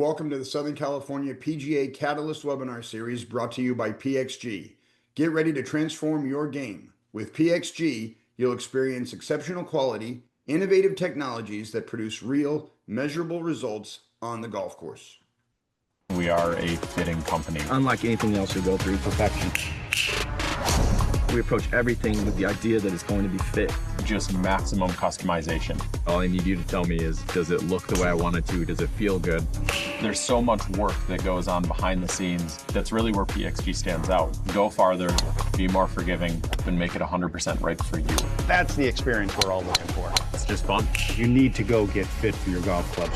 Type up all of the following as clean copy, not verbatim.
Welcome to the Southern California PGA Catalyst webinar series brought to you by PXG. Get ready to transform your game. With PXG, you'll experience exceptional quality, innovative technologies that produce real, measurable results on the golf course. We are a fitting company. Unlike anything else we go through, perfection. We approach everything with the idea that it's going to be fit. Just maximum customization. All I need you to tell me is, does it look the way I want it to? Does it feel good? There's so much work that goes on behind the scenes. That's really where PXG stands out. Go farther, be more forgiving, and make it 100% right for you. That's the experience we're all looking for. It's just fun. You need to go get fit for your golf club.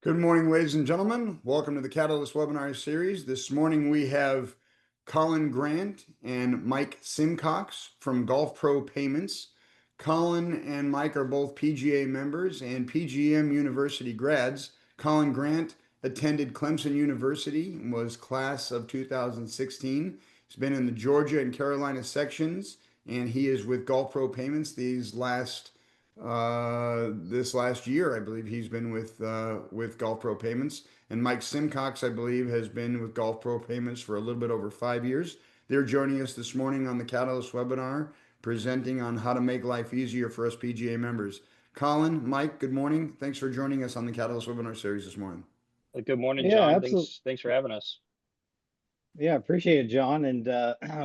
Good morning, ladies and gentlemen. Welcome to the Catalyst webinar series. This morning we have Colin Grant and Mike Simcox from Golf Pro Payments. Colin and Mike are both PGA members and PGM University grads. Colin Grant attended Clemson University and was class of 2016. He's been in the Georgia and Carolina sections, and he is with Golf Pro Payments this last year. I believe he's been with Golf Pro Payments. And Mike Simcox, I believe, has been with Golf Pro Payments for a little bit over 5 years. They're joining us this morning on the Catalyst webinar, presenting on how to make life easier for us PGA members. Colin, Mike, good morning. Thanks for joining us on the Catalyst webinar series this morning. Good morning, Yeah, John. absolutely. Thanks for having us. Yeah, appreciate it, John, and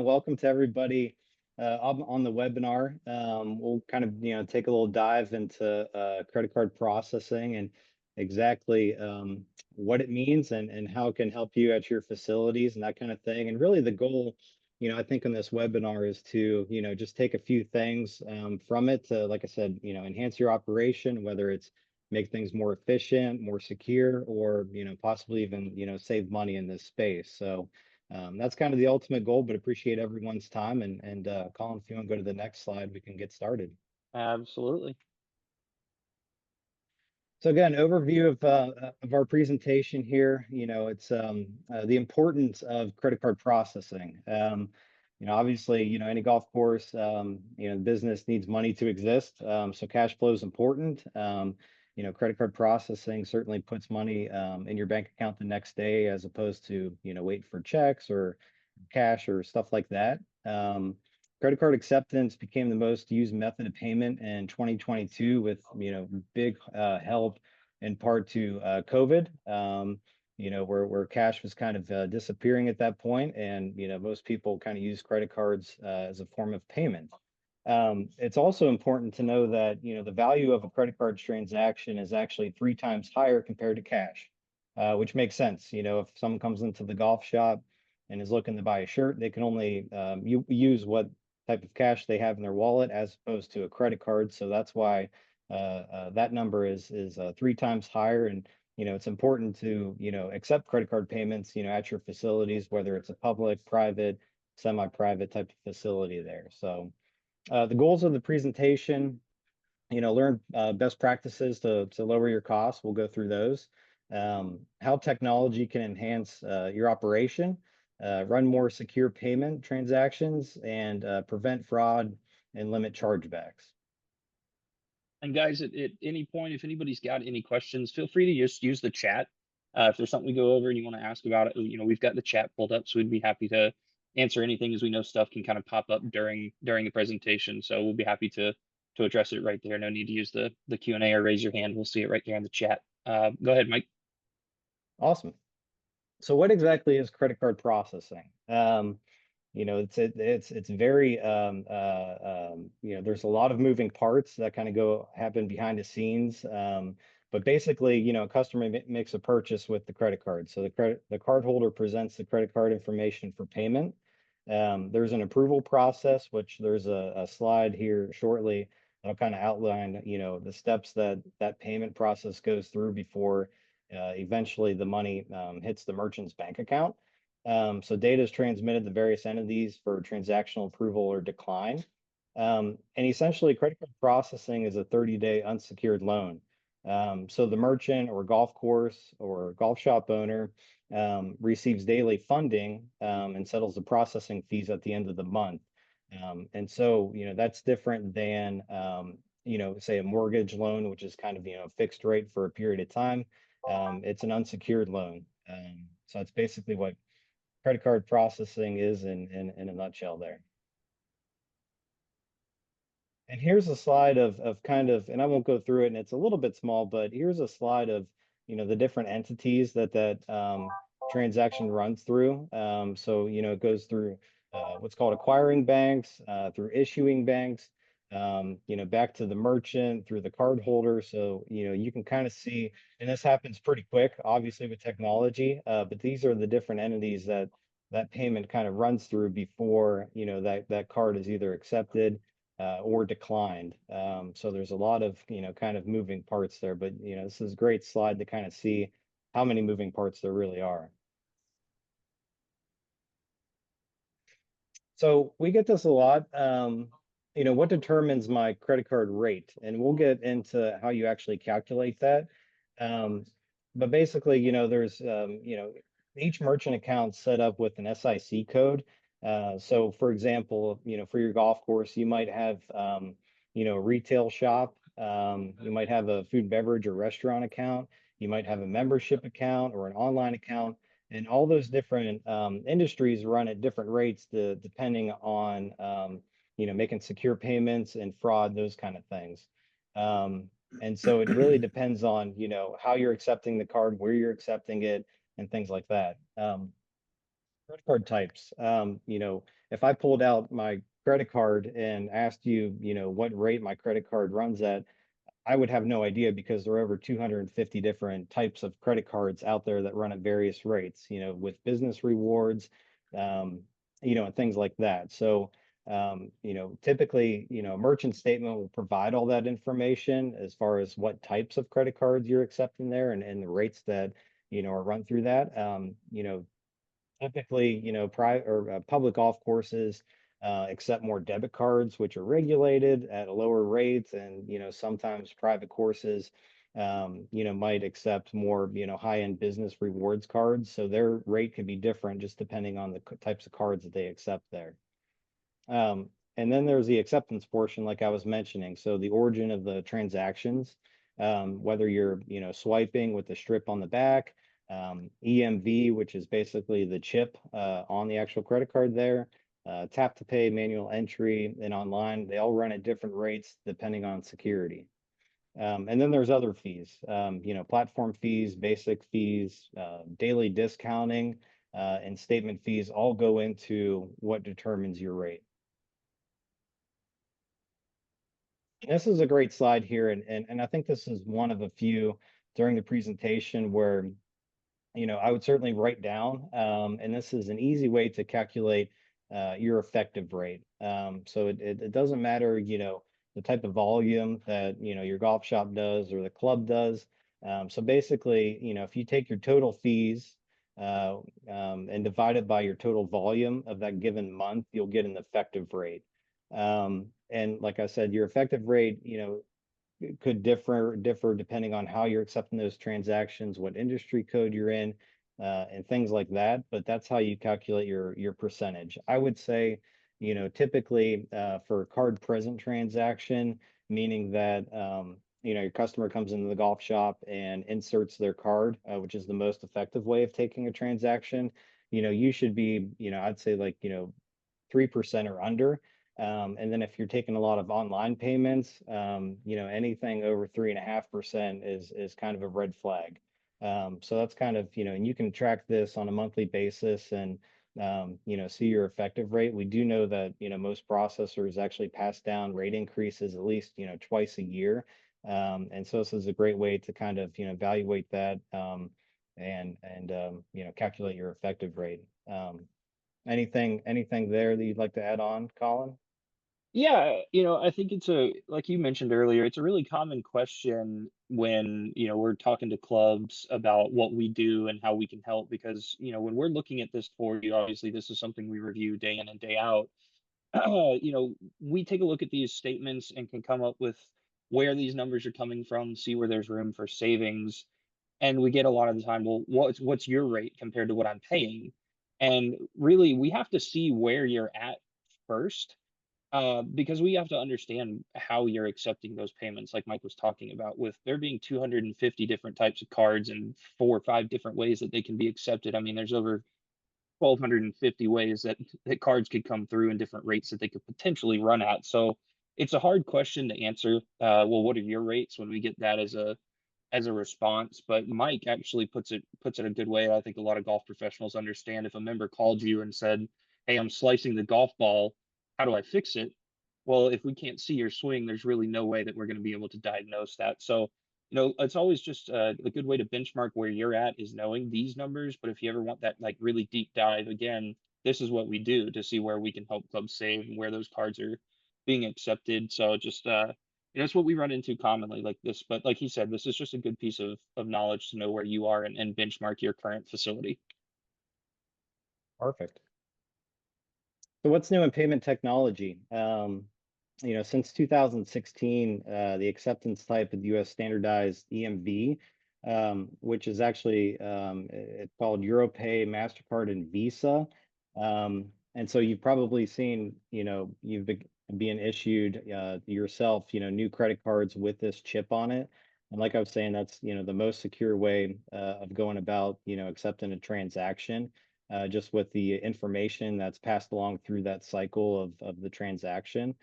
welcome to everybody on the webinar. We'll kind of take a little dive into credit card processing and exactly what it means and how it can help you at your facilities and that kind of thing. And really the goal, I think in this webinar is to just take a few things from it to, like I said, enhance your operation, whether it's make things more efficient, more secure, or possibly even save money in this space. So that's kind of the ultimate goal, but appreciate everyone's time. And Colin, if you want to go to the next slide, we can get started. Absolutely. So again, overview of our presentation here. It's the importance of credit card processing. Obviously, any golf course, business needs money to exist. So cash flow is important. Credit card processing certainly puts money in your bank account the next day, as opposed to, waiting for checks or cash or stuff like that. Credit card acceptance became the most used method of payment in 2022 with, big help in part to COVID, where cash was kind of disappearing at that point. And, most people kind of use credit cards as a form of payment. It's also important to know that, the value of a credit card transaction is actually 3 times higher compared to cash, which makes sense. If someone comes into the golf shop and is looking to buy a shirt, they can only use what type of cash they have in their wallet as opposed to a credit card. So that's why that number is 3 times higher. And, it's important to, accept credit card payments, at your facilities, whether it's a public, private, semi-private type of facility there. So the goals of the presentation, learn best practices to lower your costs. We'll go through those. How technology can enhance your operation, run more secure payment transactions, and prevent fraud and limit chargebacks. And guys, at any point, if anybody's got any questions, feel free to just use the chat. If there's something we go over and you want to ask about it, we've got the chat pulled up, so we'd be happy to answer anything, as we know stuff can kind of pop up during the presentation. So we'll be happy to address it right there. No need to use the Q&A or raise your hand. We'll see it right there in the chat. Go ahead, Mike. Awesome. So what exactly is credit card processing? It's very there's a lot of moving parts that kind of happen behind the scenes. But basically, a customer makes a purchase with the credit card. So the cardholder presents the credit card information for payment. There's an approval process, which there's a slide here shortly that'll kind of outline, the steps that payment process goes through before eventually the money hits the merchant's bank account. So data is transmitted to various entities for transactional approval or decline. And essentially, credit card processing is a 30-day unsecured loan. So the merchant or golf course or golf shop owner receives daily funding and settles the processing fees at the end of the month. And so, that's different than, say a mortgage loan, which is kind of, fixed rate for a period of time. It's an unsecured loan. So it's basically what credit card processing is in a nutshell there. And here's a slide of kind of, and I won't go through it, and it's a little bit small, but here's a slide of, the different entities that transaction runs through. So, it goes through what's called acquiring banks, through issuing banks, back to the merchant, through the card holder. So, you can kind of see, and this happens pretty quick, obviously with technology, but these are the different entities that payment kind of runs through before, that card is either accepted or declined. So there's a lot of, kind of moving parts there, but, this is a great slide to kind of see how many moving parts there really are. So we get this a lot. What determines my credit card rate? And we'll get into how you actually calculate that. But basically, there's, each merchant account set up with an SIC code. So for example, for your golf course, you might have, a retail shop. You might have a food, beverage, or restaurant account. You might have a membership account or an online account. And all those different industries run at different rates depending on, making secure payments and fraud, those kind of things. And so it really depends on, how you're accepting the card, where you're accepting it, and things like that. Credit card types. If I pulled out my credit card and asked you, what rate my credit card runs at, I would have no idea because there are over 250 different types of credit cards out there that run at various rates, with business rewards, and things like that. So, typically, a merchant statement will provide all that information as far as what types of credit cards you're accepting there and the rates that, are run through that. Typically, private or public golf courses accept more debit cards, which are regulated at a lower rate, and sometimes private courses, might accept more high-end business rewards cards. So their rate can be different just depending on the types of cards that they accept there. And then there's the acceptance portion, like I was mentioning. So the origin of the transactions, whether you're swiping with the strip on the back, EMV, which is basically the chip on the actual credit card there, tap to pay, manual entry, and online. They all run at different rates depending on security. And then there's other fees, platform fees, basic fees, daily discounting, and statement fees all go into what determines your rate. This is a great slide here, and I think this is one of a few during the presentation where I would certainly write down, and this is an easy way to calculate your effective rate. So it doesn't matter, the type of volume that, your golf shop does or the club does. So basically, if you take your total fees and divide it by your total volume of that given month, you'll get an effective rate. And like I said, your effective rate, could differ depending on how you're accepting those transactions, what industry code you're in, and things like that. But that's how you calculate your percentage. I would say, typically for a card present transaction, meaning that your customer comes into the golf shop and inserts their card, which is the most effective way of taking a transaction. You should be, I'd say like 3% or under. And then if you're taking a lot of online payments, anything over 3.5% is kind of a red flag. So that's kind of, and you can track this on a monthly basis and, see your effective rate. We do know that, most processors actually pass down rate increases at least, twice a year. And so this is a great way to kind of, evaluate that, and calculate your effective rate. Anything there that you'd like to add on, Colin? Yeah, I think like you mentioned earlier, it's a really common question when, we're talking to clubs about what we do and how we can help because, when we're looking at this for you, obviously this is something we review day in and day out. We take a look at these statements and can come up with where these numbers are coming from, see where there's room for savings. And we get a lot of the time, well, what's your rate compared to what I'm paying? And really, we have to see where you're at first, because we have to understand how you're accepting those payments, like Mike was talking about, with there being 250 different types of cards and 4 or 5 different ways that they can be accepted. I mean, there's over 1,250 ways that cards could come through and different rates that they could potentially run at. So it's a hard question to answer. Well, what are your rates when we get that as a response? But Mike actually puts it a good way. I think a lot of golf professionals understand if a member called you and said, "Hey, I'm slicing the golf ball. How do I fix it?" Well, if we can't see your swing, there's really no way that we're going to be able to diagnose that. So, it's always just a good way to benchmark where you're at is knowing these numbers. But if you ever want that like really deep dive, again, this is what we do to see where we can help clubs save and where those cards are being accepted. So just it's what we run into commonly like this. But like he said, this is just a good piece of knowledge to know where you are and benchmark your current facility. Perfect. So what's new in payment technology? Since 2016, the acceptance type of the U.S. standardized EMV, which is actually it's called EuroPay, MasterCard, and Visa. And so you've probably seen, you've been being issued yourself, new credit cards with this chip on it. And like I was saying, that's, the most secure way of going about, accepting a transaction, just with the information that's passed along through that cycle of the transaction.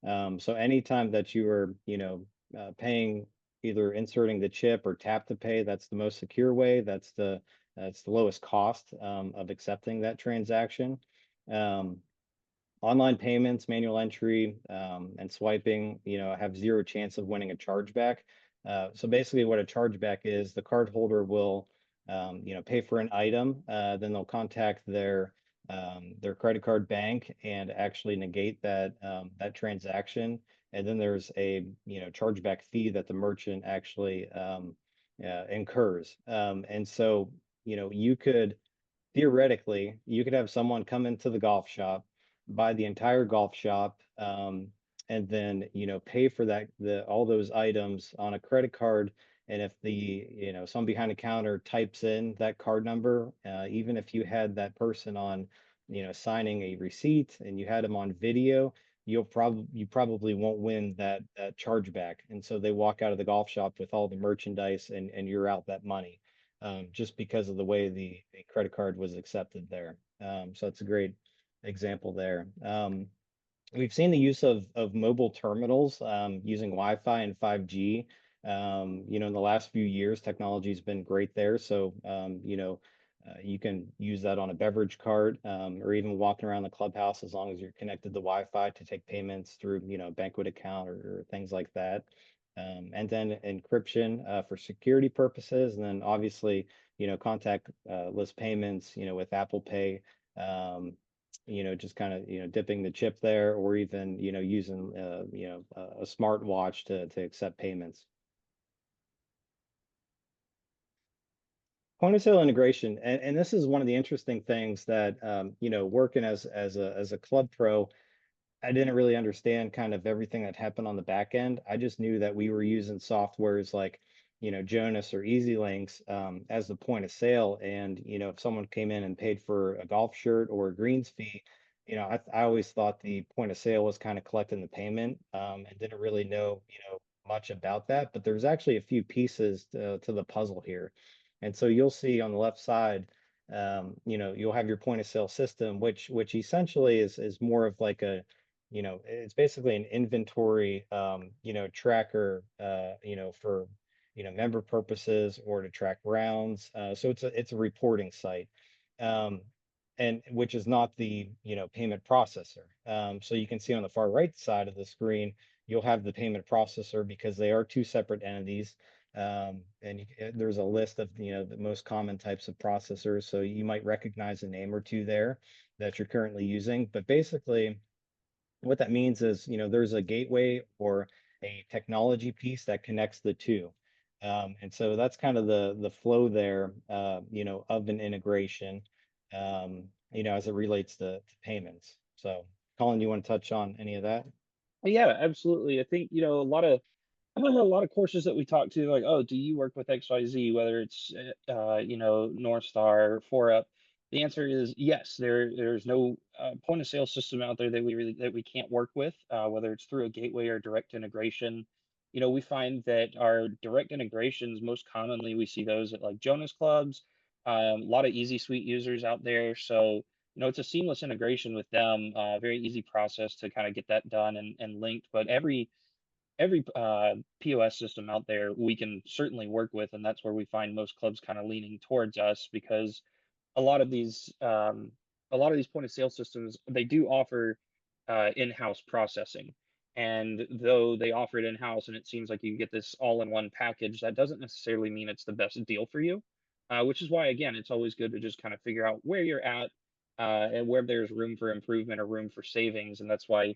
So anytime that you are, paying, either inserting the chip or tap to pay, that's the most secure way. That's the lowest cost of accepting that transaction. Um, Online payments, manual entry, and swiping, have zero chance of winning a chargeback. So basically, what a chargeback is, the cardholder will, pay for an item, then they'll contact their credit card bank and actually negate that transaction. And then there's a chargeback fee that the merchant actually incurs. And so you could theoretically you could have someone come into the golf shop, buy the entire golf shop, and then pay for the all those items on a credit card. And if the someone behind the counter types in that card number, even if you had that person on signing a receipt and you had them on video, you probably won't win that chargeback. And so they walk out of the golf shop with all the merchandise, and you're out that money, just because of the way the credit card was accepted there. So it's a great example there. We've seen the use of mobile terminals, using Wi-Fi and 5G. In the last few years, technology's been great there. So, you can use that on a beverage cart, or even walking around the clubhouse, as long as you're connected to Wi-Fi to take payments through, a banquet account or things like that. And then encryption for security purposes, and then obviously, contactless payments, with Apple Pay. Just kind of dipping the chip there, or even using a smartwatch to accept payments. Point of sale integration, and this is one of the interesting things that working as a club pro, I didn't really understand kind of everything that happened on the back end. I just knew that we were using softwares like, Jonas or EasyLinks, as the point of sale. And, if someone came in and paid for a golf shirt or a greens fee, I always thought the point of sale was kind of collecting the payment, and didn't really know, much about that. But there's actually a few pieces to the puzzle here. And so you'll see on the left side, you'll have your point of sale system, which essentially is more of like it's basically an inventory, tracker, for, member purposes or to track rounds. So it's a reporting site, um, and which is not the, payment processor. So you can see on the far right side of the screen, you'll have the payment processor because they are two separate entities. And there's a list of, the most common types of processors. So you might recognize a name or two there that you're currently using, but basically, What that means is, there's a gateway or a technology piece that connects the two. And so that's kind of the flow there, of an integration, as it relates to payments. So, Colin, you want to touch on any of that? Yeah, absolutely. I think, a lot of courses that we talk to, like, oh, do you work with XYZ, whether it's, North Star, 4UP? The answer is yes. There's no point of sale system out there that we can't work with, whether it's through a gateway or direct integration. We find that our direct integrations, most commonly, we see those at like Jonas Clubs, a lot of Easy Suite users out there. So, it's a seamless integration with them, very easy process to kind of get that done and linked. But every POS system out there we can certainly work with, and that's where we find most clubs kind of leaning towards us because a lot of these point of sale systems, they do offer in-house processing. And though they offer it in-house and it seems like you get this all-in-one package, that doesn't necessarily mean it's the best deal for you. Which is why, again, it's always good to just kind of figure out where you're at, and where there's room for improvement or room for savings. And that's why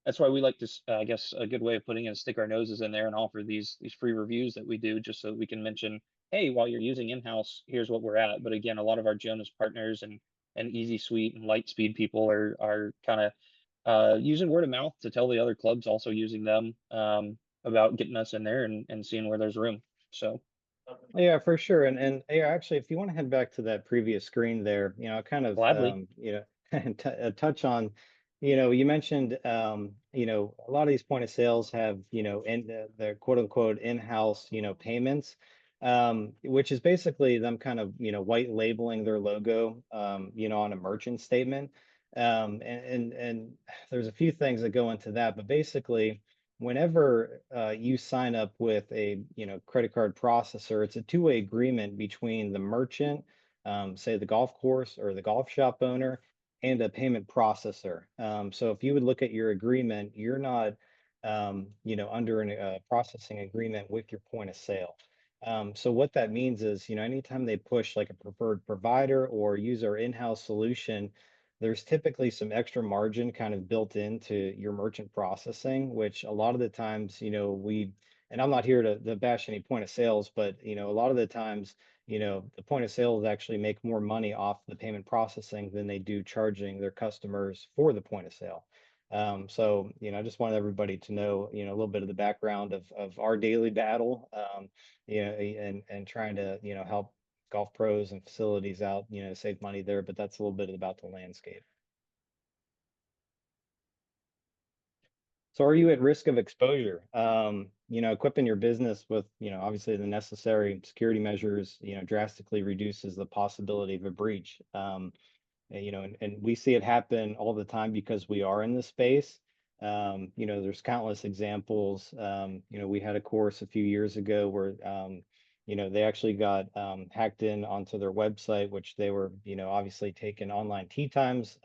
we like to, I guess, a good way of putting it is stick our noses in there and offer these free reviews that we do, just so that we can mention, hey, while you're using in-house, here's what we're at. But again, a lot of our Jonas partners and Easy Suite and Lightspeed people are kind of using word of mouth to tell the other clubs also using them, about getting us in there and seeing where there's room. So Yeah, for sure. And yeah, actually, if you want to head back to that previous screen there, kind of, gladly. touch on, you mentioned, a lot of these point of sales have, in their quote unquote in-house, payments, which is basically them kind of, white labeling their logo, on a merchant statement. And there's a few things that go into that, but basically, whenever you sign up with a credit card processor, it's a two-way agreement between the merchant, say the golf course or the golf shop owner, and a payment processor. So if you would look at your agreement, you're not under a processing agreement with your point of sale. So what that means is, anytime they push like a preferred provider or use our in-house solution, there's typically some extra margin kind of built into your merchant processing, which a lot of the times, and I'm not here to bash any point of sales, but a lot of the times, the point of sales actually make more money off the payment processing than they do charging their customers for the point of sale. So, I just wanted everybody to know, a little bit of the background of our daily battle, and trying to, help golf pros and facilities out, save money there, but that's a little bit about the landscape. So are you at risk of exposure? Equipping your business with, obviously the necessary security measures, drastically reduces the possibility of a breach. And we see it happen all the time because we are in this space. There's countless examples. We had a course a few years ago where, they actually got hacked in onto their website, which they were, obviously taking online tee times.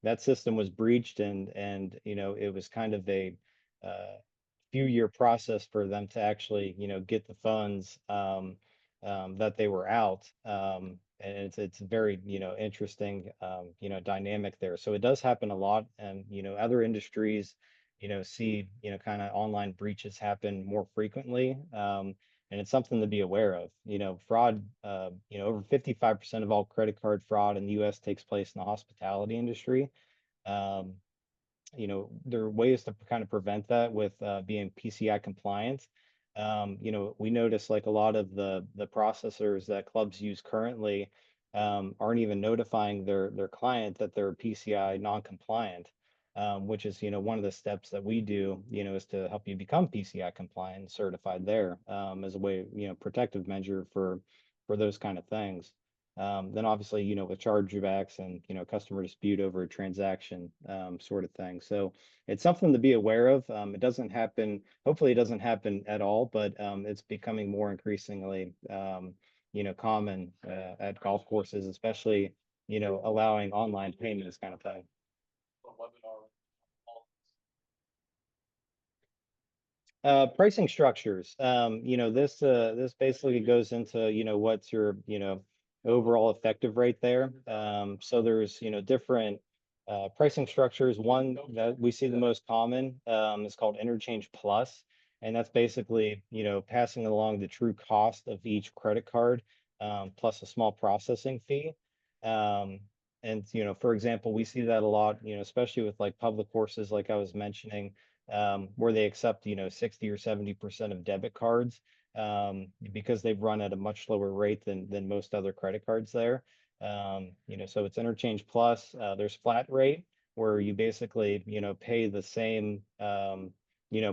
That system was breached, and it was kind of a few-year process for them to actually, get the funds, that they were out. And it's very, interesting, dynamic there. So it does happen a lot, and other industries, see, kind of online breaches happen more frequently. And it's something to be aware of. Fraud, over 55% of all credit card fraud in the US takes place in the hospitality industry. Um, there are ways to kind of prevent that with being PCI compliant. We notice like a lot of the processors that clubs use currently, aren't even notifying their client that they're PCI non-compliant, which is one of the steps that we do, is to help you become PCI compliant and certified there, as a way, protective measure for those kind of things. Then obviously, with chargebacks and, customer dispute over a transaction, sort of thing. So it's something to be aware of. It doesn't happen, hopefully it doesn't happen at all, but it's becoming more increasingly, common at golf courses, especially, allowing online payments kind of thing. Pricing structures. This basically goes into, what's your, overall effective rate there. So there's, different Pricing structures, one that we see the most common is called Interchange Plus, and that's basically, passing along the true cost of each credit card plus a small processing fee. Um, and for example, we see that a lot, especially with like public courses, like I was mentioning, where they accept 60 or 70% of debit cards because they've run at a much lower rate than most other credit cards there. So it's Interchange Plus. There's flat rate where you basically, pay the same,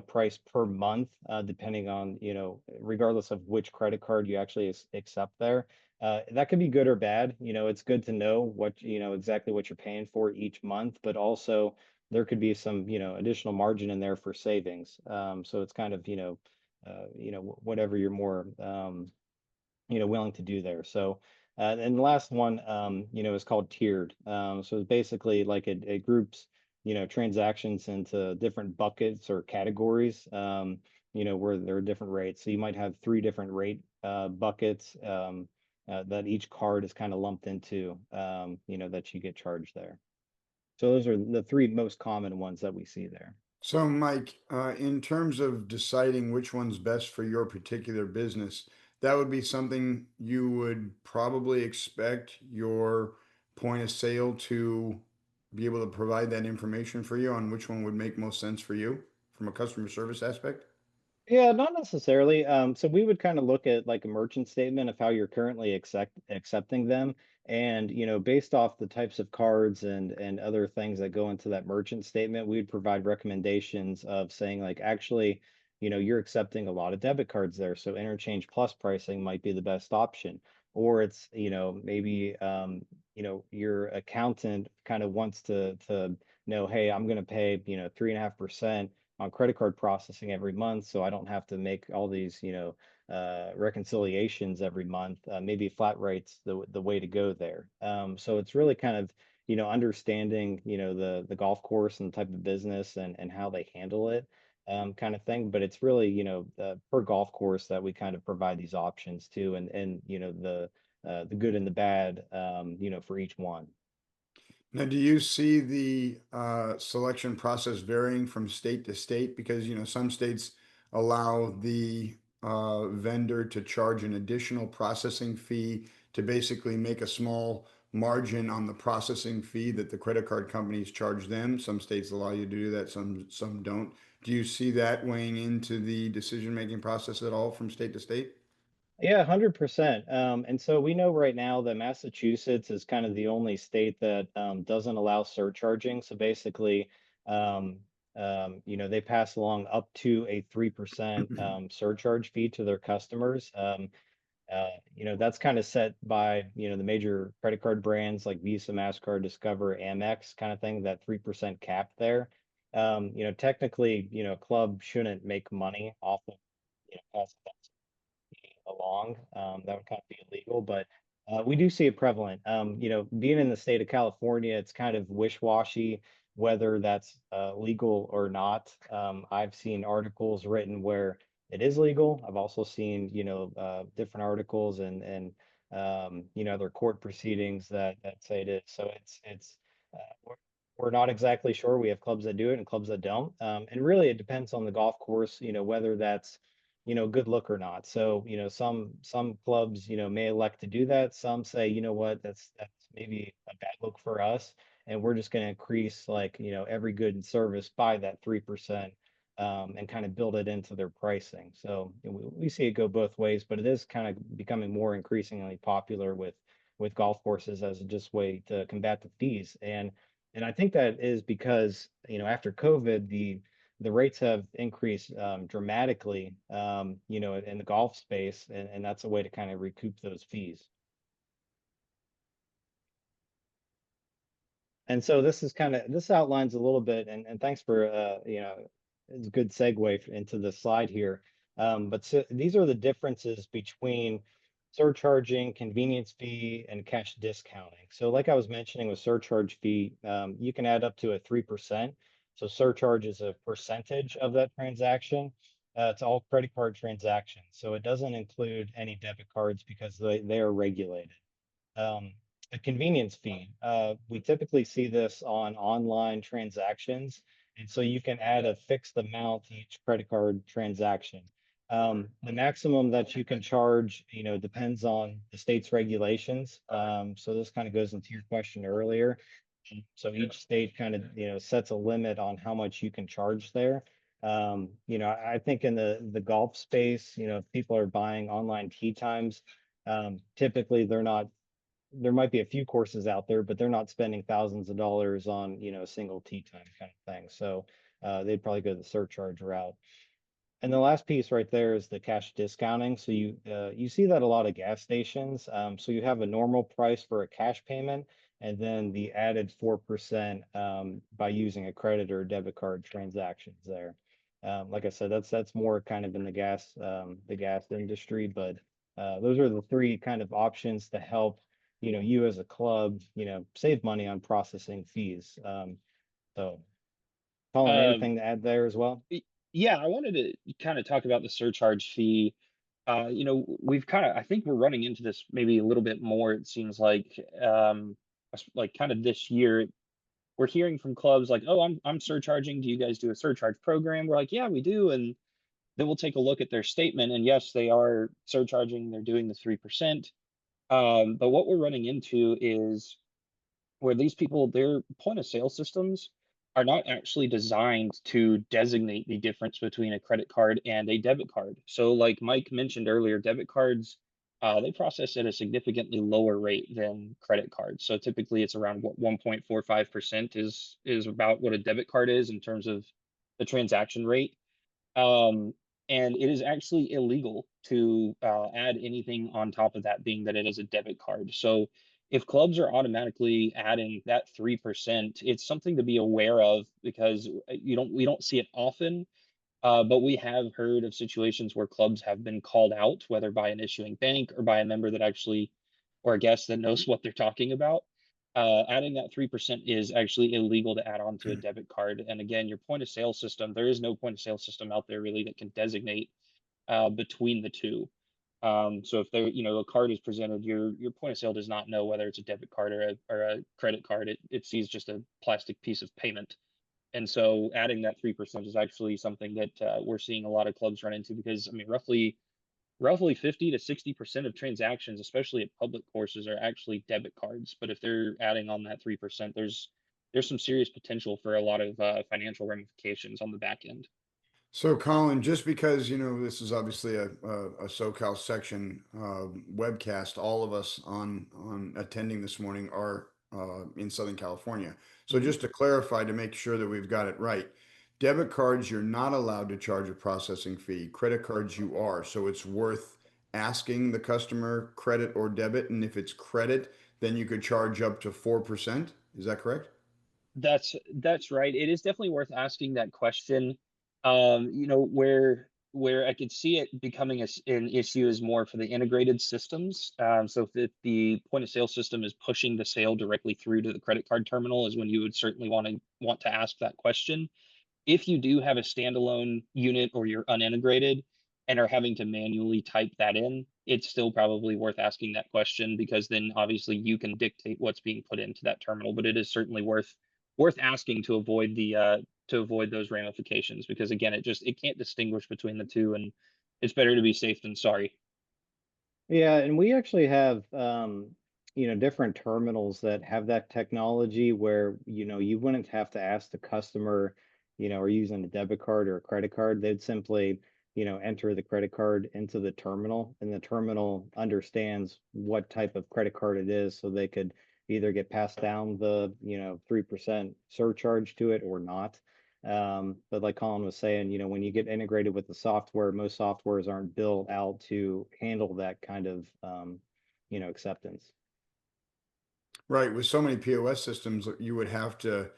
price per month, depending on, regardless of which credit card you actually accept there. That could be good or bad. It's good to know what, exactly what you're paying for each month, but also there could be some, additional margin in there for savings. So it's kind of, whatever you're more, willing to do there. So, and the last one, is called tiered. So it's basically like it groups, transactions into different buckets or categories, where there are different rates. So you might have three different rate buckets that each card is kind of lumped into, that you get charged there. So those are the three most common ones that we see there. So, Mike, in terms of deciding which one's best for your particular business, that would be something you would probably expect your point of sale to be able to provide that information for you on which one would make most sense for you from a customer service aspect. Yeah, not necessarily. So we would kind of look at like a merchant statement of how you're currently accepting them. And, based off the types of cards and other things that go into that merchant statement, we'd provide recommendations of saying like, actually, you're accepting a lot of debit cards there. So Interchange Plus pricing might be the best option. Or it's, maybe, your accountant kind of wants to know, hey, I'm going to pay, 3.5% on credit card processing every month, so I don't have to make all these, reconciliations every month. Maybe flat rates the way to go there. So it's really kind of, understanding, the golf course and the type of business and how they handle it, kind of thing. But it's really, per golf course that we kind of provide these options to, and the good and the bad, for each one. Now, do you see the selection process varying from state to state? Because, some states allow the vendor to charge an additional processing fee to basically make a small margin on the processing fee that the credit card companies charge them. Some states allow you to do that, some don't. Do you see that weighing into the decision-making process at all from state to state? Yeah, 100%. And so we know right now that Massachusetts is kind of the only state that doesn't allow surcharging. So basically, they pass along up to a 3% surcharge fee to their customers. That's kind of set by, the major credit card brands like Visa, MasterCard, Discover, Amex kind of thing, that 3% cap there. Technically, a club shouldn't make money off of, passing along. That would kind of be illegal, but we do see it prevalent. Being in the state of California, it's kind of wish-washy whether that's legal or not. I've seen articles written where it is legal. I've also seen, different articles and other court proceedings that say it is. So it's we're not exactly sure. We have clubs that do it and clubs that don't. And really, it depends on the golf course, whether that's good look or not. So, some clubs, may elect to do that. Some say, you know what, that's maybe a bad look for us, and we're just going to increase like, every good and service by that 3%, and kind of build it into their pricing. So we see it go both ways, but it is kind of becoming more increasingly popular with golf courses as a just way to combat the fees. And I think that is because, after COVID, the rates have increased dramatically, in the golf space, and that's a way to kind of recoup those fees. And so this outlines a little bit, and thanks for it's a good segue into the slide here. But so these are the differences between surcharging, convenience fee, and cash discounting. So like I was mentioning with surcharge fee, you can add up to a 3%. So surcharge is a percentage of that transaction. It's all credit card transactions. So it doesn't include any debit cards because they are regulated. Um, a convenience fee. We typically see this on online transactions, and so you can add a fixed amount to each credit card transaction. The maximum that you can charge, depends on the state's regulations. So this kind of goes into your question earlier. So each state kind of, sets a limit on how much you can charge there. I think in the golf space, if people are buying online tee times, typically there might be a few courses out there, but they're not spending thousands of dollars on, a single tee time kind of thing. So they'd probably go the surcharge route. And the last piece right there is the cash discounting. So you see that a lot of gas stations. So you have a normal price for a cash payment, and then the added 4% by using a credit or debit card transactions there. Like I said, that's more kind of in the gas industry, but those are the three kind of options to help you as a club save money on processing fees. So, Colin, Um, anything to add there as well? yeah, I wanted to kind of talk about the surcharge fee. We've I think we're running into this maybe a little bit more, it seems like kind of this year. We're hearing from clubs like, "Oh, I'm surcharging. Do you guys do a surcharge program?" We're like, "Yeah, we do." And then we'll take a look at their statement, and yes, they are surcharging. They're doing the 3%. But what we're running into is where these people, their point of sale systems are not actually designed to designate the difference between a credit card and a debit card. So, like Mike mentioned earlier, debit cards, they process at a significantly lower rate than credit cards. So typically, it's around what 1.45% is about what a debit card is in terms of the transaction rate. Um, and it is actually illegal to add anything on top of that, being that it is a debit card. So if clubs are automatically adding that 3%, it's something to be aware of because we don't see it often. But we have heard of situations where clubs have been called out, whether by an issuing bank or by a member that actually, or a guest that knows what they're talking about. Adding that 3% is actually illegal to add on to a debit card. And again, your point of sale system, there is no point of sale system out there really that can designate between the two. So if a card is presented, your point of sale does not know whether it's a debit card or a credit card. It sees just a plastic piece of payment. And so adding that 3% is actually something that we're seeing a lot of clubs run into because, I mean, roughly 50 to 60% of transactions, especially at public courses, are actually debit cards. But if they're adding on that 3%, there's some serious potential for a lot of financial ramifications on the back end. So, Colin, just because this is obviously a SoCal section webcast, all of us on attending this morning are in Southern California. So, just to clarify, to make sure that we've got it right, debit cards you're not allowed to charge a processing fee. Credit cards you are. So it's worth asking the customer credit or debit, and if it's credit, then you could charge up to 4%. Is that correct? That's right. It is definitely worth asking that question. Where I could see it becoming an issue is more for the integrated systems. So if the point of sale system is pushing the sale directly through to the credit card terminal, is when you would certainly want to ask that question. If you do have a standalone unit or you're unintegrated and are having to manually type that in, it's still probably worth asking that question because then obviously you can dictate what's being put into that terminal. But it is certainly worth asking to avoid those ramifications because again, it can't distinguish between the two, and it's better to be safe than sorry. Yeah, and we actually have different terminals that have that technology where you wouldn't have to ask the customer, are you using a debit card or a credit card. They'd simply, enter the credit card into the terminal, and the terminal understands what type of credit card it is, so they could either get passed down the 3% surcharge to it or not. But like Colin was saying, when you get integrated with the software, most softwares aren't built out to handle that kind of, acceptance. Right. With so many POS systems, you would have to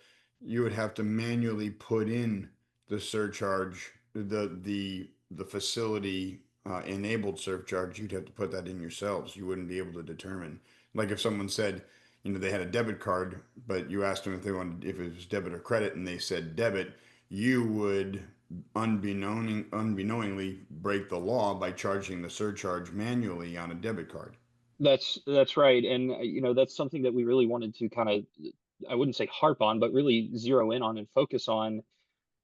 manually put in the surcharge, the facility enabled surcharge. You'd have to put that in yourselves. You wouldn't be able to determine. Like if someone said, they had a debit card, but you asked them if it was debit or credit, and they said debit, you would unbeknowingly break the law by charging the surcharge manually on a debit card. That's right. And that's something that we really wanted to kind of, I wouldn't say harp on, but really zero in on and focus on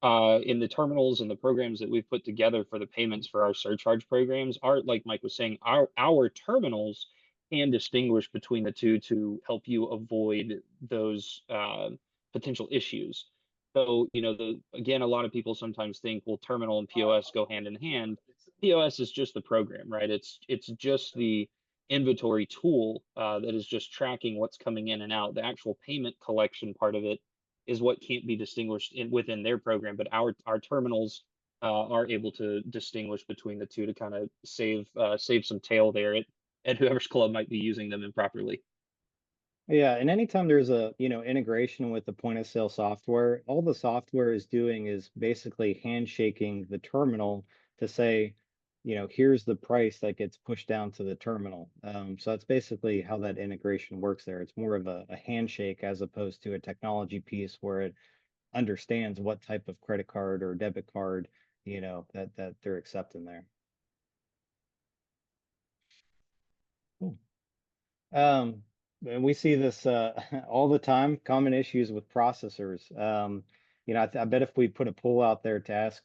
in the terminals and the programs that we've put together for the payments for our surcharge programs. Are, like Mike was saying, our terminals can distinguish between the two to help you avoid those potential issues. So, again, a lot of people sometimes think, well, terminal and POS go hand in hand. POS is just the program, right? It's just the inventory tool that is just tracking what's coming in and out. The actual payment collection part of it is what can't be distinguished within their program, but our terminals are able to distinguish between the two to kind of save some tail there at whoever's club might be using them improperly. Yeah, and anytime there's a, integration with the point of sale software, all the software is doing is basically handshaking the terminal to say, here's the price that gets pushed down to the terminal. So that's basically how that integration works there. It's more of a handshake as opposed to a technology piece where it understands what type of credit card or debit card, that they're accepting there. Cool. And we see this all the time, common issues with processors. I bet if we put a poll out there to ask,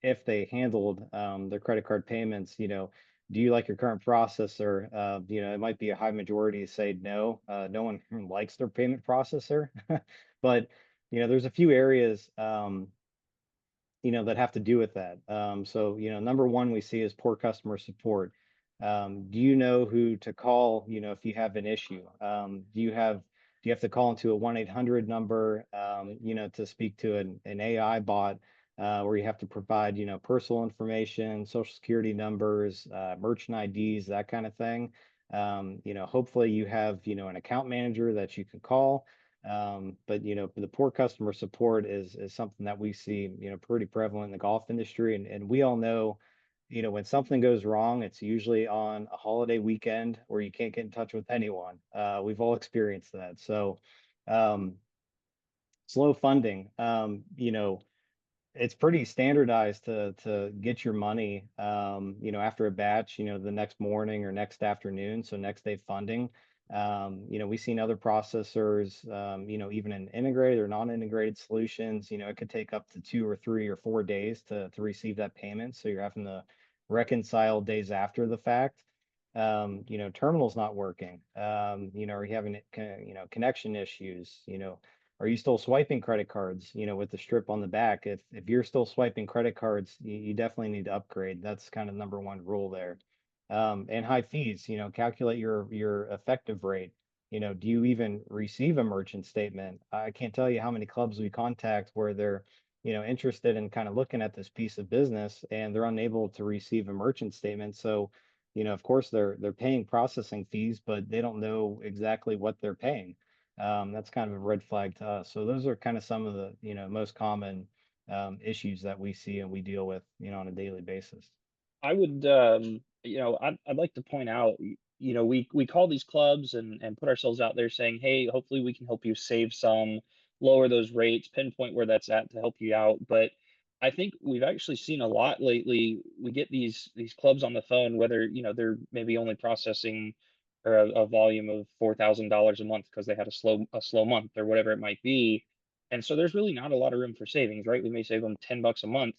if they handled their credit card payments, do you like your current processor? It might be a high majority say no. No one likes their payment processor, but there's a few areas that have to do with that. So, number one we see is poor customer support. Do you know who to call, if you have an issue? Do you have to call into a 1-800 number, to speak to an AI bot, where you have to provide, personal information, social security numbers, merchant IDs, that kind of thing. Hopefully you have, an account manager that you can call. But the poor customer support is something that we see, pretty prevalent in the golf industry. And we all know, when something goes wrong, it's usually on a holiday weekend where you can't get in touch with anyone. We've all experienced that. So um, slow funding, it's pretty standardized to get your money, after a batch, the next morning or next afternoon, so next day funding. We've seen other processors, even in integrated or non-integrated solutions, it could take up to 2 or 3 or 4 days to receive that payment. So you're having to reconcile days after the fact. Terminal's not working. Are you having, connection issues, are you still swiping credit cards, with the strip on the back? If you're still swiping credit cards, you definitely need to upgrade. That's kind of number one rule there. And high fees, calculate your effective rate. Do you even receive a merchant statement? I can't tell you how many clubs we contact where they're, interested in kind of looking at this piece of business and they're unable to receive a merchant statement. So, of course they're paying processing fees, but they don't know exactly what they're paying. That's kind of a red flag to us. So those are kind of some of the, most common issues that we see and we deal with, on a daily basis. I would, I'd like to point out, we call these clubs and put ourselves out there saying, hey, hopefully we can help you save some, lower those rates, pinpoint where that's at to help you out. But I think we've actually seen a lot lately. We get these clubs on the phone, whether, they're maybe only processing or a volume of $4,000 a month because they had a slow month or whatever it might be. And so there's really not a lot of room for savings, right? We may save them $10 a month,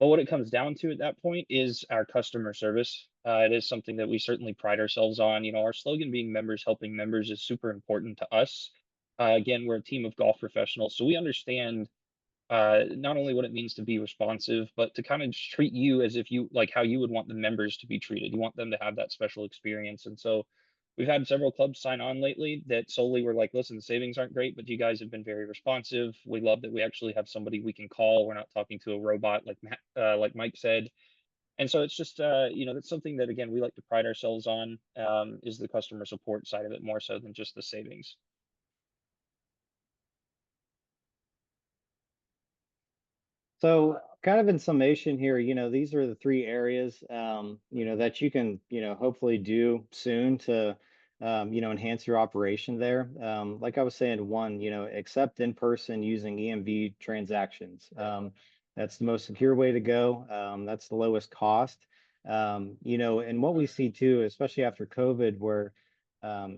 but what it comes down to at that point is our customer service. It is something that we certainly pride ourselves on. Our slogan being members helping members is super important to us. Again, we're a team of golf professionals, so we understand not only what it means to be responsive, but to kind of just treat you as if you like how you would want the members to be treated. You want them to have that special experience. And so we've had several clubs sign on lately that solely were like, listen, the savings aren't great, but you guys have been very responsive. We love that we actually have somebody we can call. We're not talking to a robot like Mike said. And so it's just, that's something that, again, we like to pride ourselves on, is the customer support side of it more so than just the savings. So kind of in summation here, these are the three areas, that you can, hopefully do soon to, enhance your operation there. Like I was saying, one, accept in person using EMV transactions. That's the most secure way to go. That's the lowest cost. You know, and what we see too, especially after COVID, where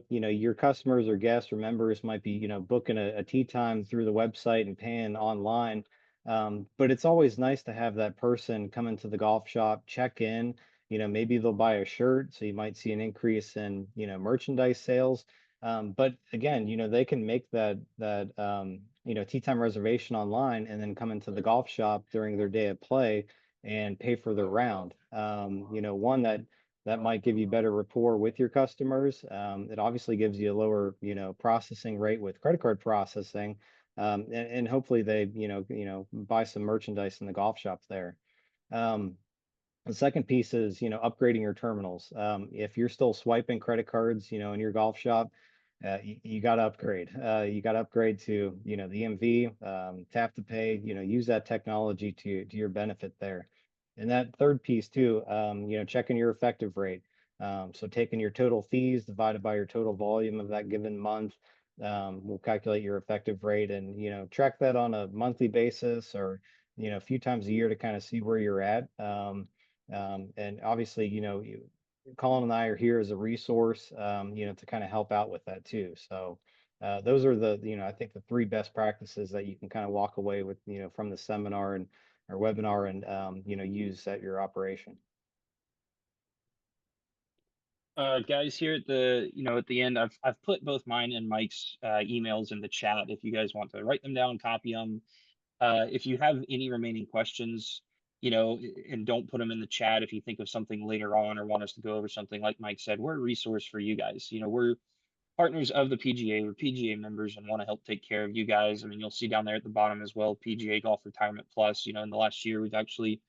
you know, your customers or guests or members might be, you know, booking a tee time through the website and paying online. But it's always nice to have that person come into the golf shop, check in, you know, maybe they'll buy a shirt, so you might see an increase in, you know, merchandise sales. But again, you know, they can make that you know, tee time reservation online and then come into the golf shop during their day of play and pay for their round. You know, one that might give you better rapport with your customers. It obviously gives you a lower, you know, processing rate with credit card processing, and hopefully they, you know, buy some merchandise in the golf shop there. Um, the second piece is, you know, upgrading your terminals. If you're still swiping credit cards, you know, in your golf shop, you got to upgrade. You got to upgrade to, you know, the EMV, tap to pay. You know, use that technology to your benefit there. And that third piece too, you know, checking your effective rate. So taking your total fees divided by your total volume of that given month, will calculate your effective rate, and, you know, track that on a monthly basis, or, you know, a few times a year to kind of see where you're at. And obviously, you know, Colin and I are here as a resource, you know, to kind of help out with that too. So those are the, you know, I think the three best practices that you can kind of walk away with, you know, from the seminar and or webinar, and you know, use at your operation. Guys, here at the, you know, at the end, I've put both mine and Mike's emails in the chat if you guys want to write them down, copy them. If you have any remaining questions, you know, and don't put them in the chat if you think of something later on or want us to go over something, like Mike said, we're a resource for you guys. You know, we're partners of the PGA, we're PGA members and want to help take care of you guys. I mean, you'll see down there at the bottom as well, PGA Golf Retirement Plus. You know, in the last year, we've actually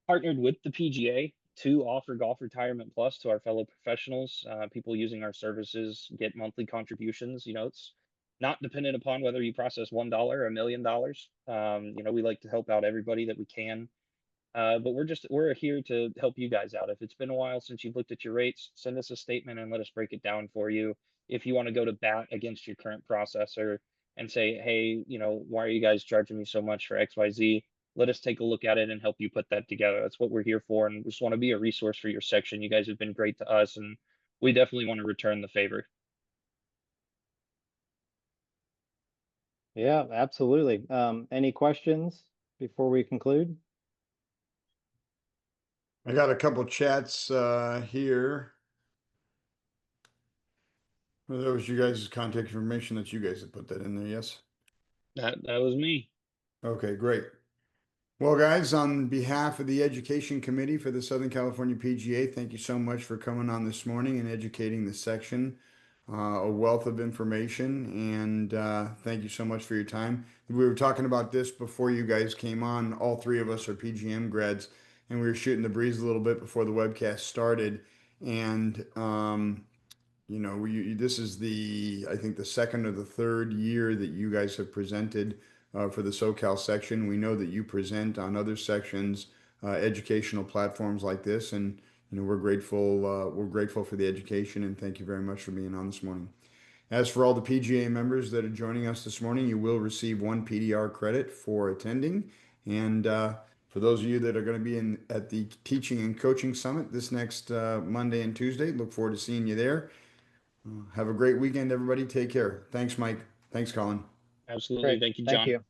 partnered with the PGA to offer Golf Retirement Plus to our fellow professionals. People using our services get monthly contributions. You know, it's not dependent upon whether you process $1 or $1 million. You know, we like to help out everybody that we can. But we're here to help you guys out. If it's been a while since you've looked at your rates, send us a statement and let us break it down for you. If you want to go to bat against your current processor and say, hey, you know, why are you guys charging me so much for XYZ? Let us take a look at it and help you put that together. That's what we're here for. And we just want to be a resource for your section. You guys have been great to us, and we definitely want to return the favor. Yeah, absolutely. Any questions before we conclude? I got a couple chats here. Well, that was you guys' contact information that you guys had put that in there, yes? That was me. Okay, great. Well, guys, on behalf of the Education Committee for the Southern California PGA, thank you so much for coming on this morning and educating the section. A wealth of information, and thank you so much for your time. We were talking about this before you guys came on. All three of us are PGM grads, and we were shooting the breeze a little bit before the webcast started. And you know, this is I think the second or the third year that you guys have presented for the SoCal section. We know that you present on other sections, educational platforms like this, and you know, we're grateful. We're grateful for the education, and thank you very much for being on this morning. As for all the PGA members that are joining us this morning, you will receive 1 PDR credit for attending. And for those of you that are going to be at the Teaching and Coaching Summit this next Monday and Tuesday, look forward to seeing you there. Have a great weekend, everybody. Take care. Thanks, Mike. Thanks, Colin. Absolutely. Great. Thank you, Thank John. you.